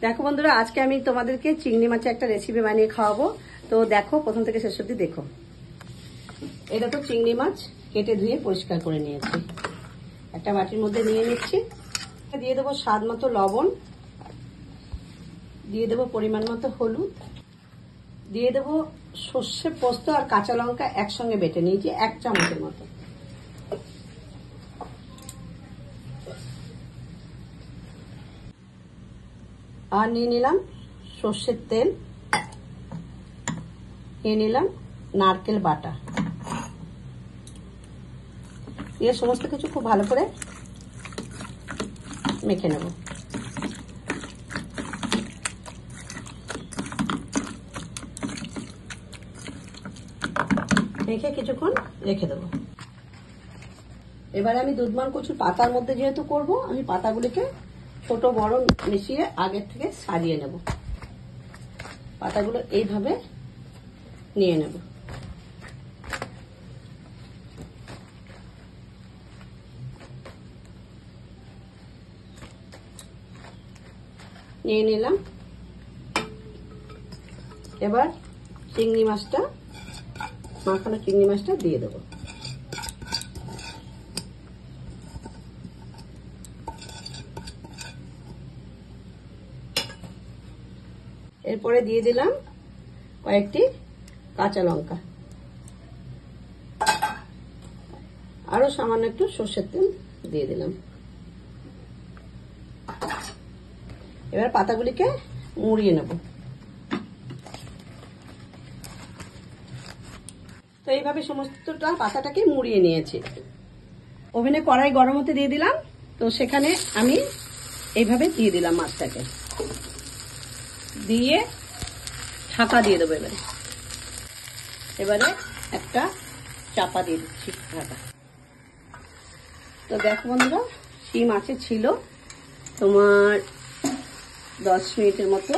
দেখো বন্ধুরা, আজকে আমি তোমাদেরকে চিংড়ি মাছের একটা রেসিপি বানিয়ে খাওয়াবো। তো দেখো, প্রথম থেকে শেষ অবধি দেখো। এটা তো চিংড়ি মাছ কেটে ধুয়ে পরিষ্কার করে নিয়েছি, একটা বাটির মধ্যে নিয়ে নিচ্ছি। দিয়ে দেবো স্বাদ মতো লবণ, দিয়ে দেবো পরিমাণ মতো হলুদ, দিয়ে দেবো সর্ষে পোস্ত আর কাঁচা লঙ্কা একসঙ্গে বেটে নিয়েছি 1 চামচের মতো। আর নিয়ে নিলাম সর্ষের তেল, নিয়ে নিলাম নারকেল বাটা। দিয়ে সমস্ত কিছু খুব ভালো করে মেখে নেব। মেখে কিছুক্ষণ রেখে দেবো। এবারে আমি দুধমান কচুর পাতার মধ্যে যেহেতু করব, আমি পাতাগুলিকে ছোট বড় মিশিয়ে আগের থেকে সাজিয়ে নেব। পাতাগুলো এইভাবে নিয়ে নেব। নিয়ে নিলাম। এবার চিংড়ি মাছটা, মাখানো চিংড়ি মাছটা দিয়ে দেবো। এরপরে দিয়ে দিলাম কয়েকটি কাঁচা লঙ্কা, আরো সামান্য একটু সর্ষের তেল দিয়ে দিলাম। এবার পাতাগুলিকে মুড়িয়ে নেব। তো এইভাবে সমস্তটা পাতাটাকে মুড়িয়ে নিয়েছি। ওভেনে কড়াই গরম হতে দিয়ে দিলাম। তো সেখানে আমি এইভাবে দিয়ে দিলাম মাছটাকে, দিয়ে ঢাকা দিয়ে দেবো। এবারে একটা চাপা দিয়ে দিচ্ছি ঢাকা। তো দেখো বন্ধুরা, শিম মাছে ছিল তোমার 10 মিনিটের মতো।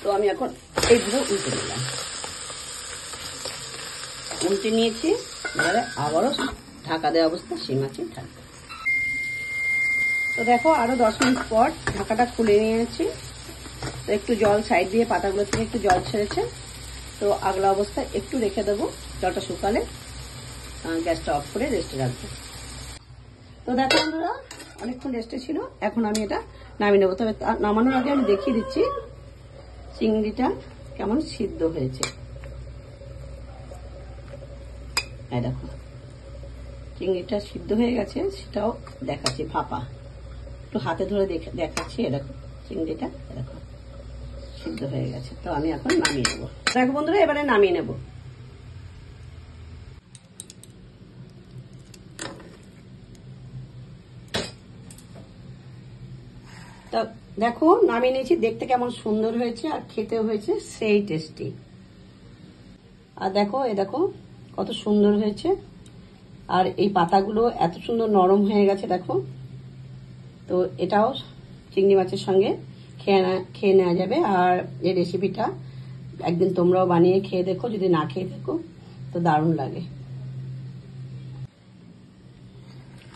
তো আমি এখন এইগুলো উল্টে নিলাম, উল্টে নিয়েছি। এবারে আবারও ঢাকা দেওয়া অবস্থা শিম মাছে থাকবে। তো দেখো, আরো 10 মিনিট পর ঢাকাটা খুলে নিয়েছি। তো একটু জল সাইড দিয়ে, পাতাগুলো থেকে একটু জল ছেড়েছে। তো আগলা অবস্থায় একটু রেখে দেবো, জলটা শুকালে গ্যাসটা অফ করে রেস্টে রাখবো। তো দেখো বন্ধুরা, অনেকক্ষণ রেস্টে ছিল। এখন আমি এটা নামিয়ে নেবো। তবে নামানোর আগে আমি দেখিয়ে দিচ্ছি চিংড়িটা কেমন সিদ্ধ হয়েছে। এই দেখো, চিংড়িটা সিদ্ধ হয়ে গেছে, সেটাও দেখাচ্ছি। ফাঁপা একটু হাতে ধরে দেখাচ্ছি। দেখো চিংড়িটা, দেখো সিদ্ধ হয়ে গেছে। তো আমি এখন নামিয়ে নেবো। দেখো বন্ধুরা, এবারে নামিয়ে নেব। তো দেখো, নামিয়ে নিয়েছি। দেখতে কেমন সুন্দর হয়েছে, আর খেতেও হয়েছে সেই টেস্টি। আর দেখো, দেখো কত সুন্দর হয়েছে। আর এই পাতাগুলো এত সুন্দর নরম হয়ে গেছে, দেখো। তো এটাও চিংড়ি মাছের সঙ্গে খেয়ে নেওয়া যাবে। আর এই রেসিপিটা একদিন তোমরাও বানিয়ে খেয়ে দেখো, যদি না খেয়ে থাকো তো দারুণ লাগে।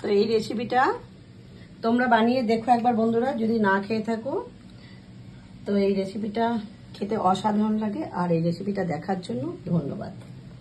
তো এই রেসিপিটা তোমরা বানিয়ে দেখো একবার বন্ধুরা, যদি না খেয়ে থাকো। তো এই রেসিপিটা খেতে অসাধারণ লাগে। আর এই রেসিপিটা দেখার জন্য ধন্যবাদ।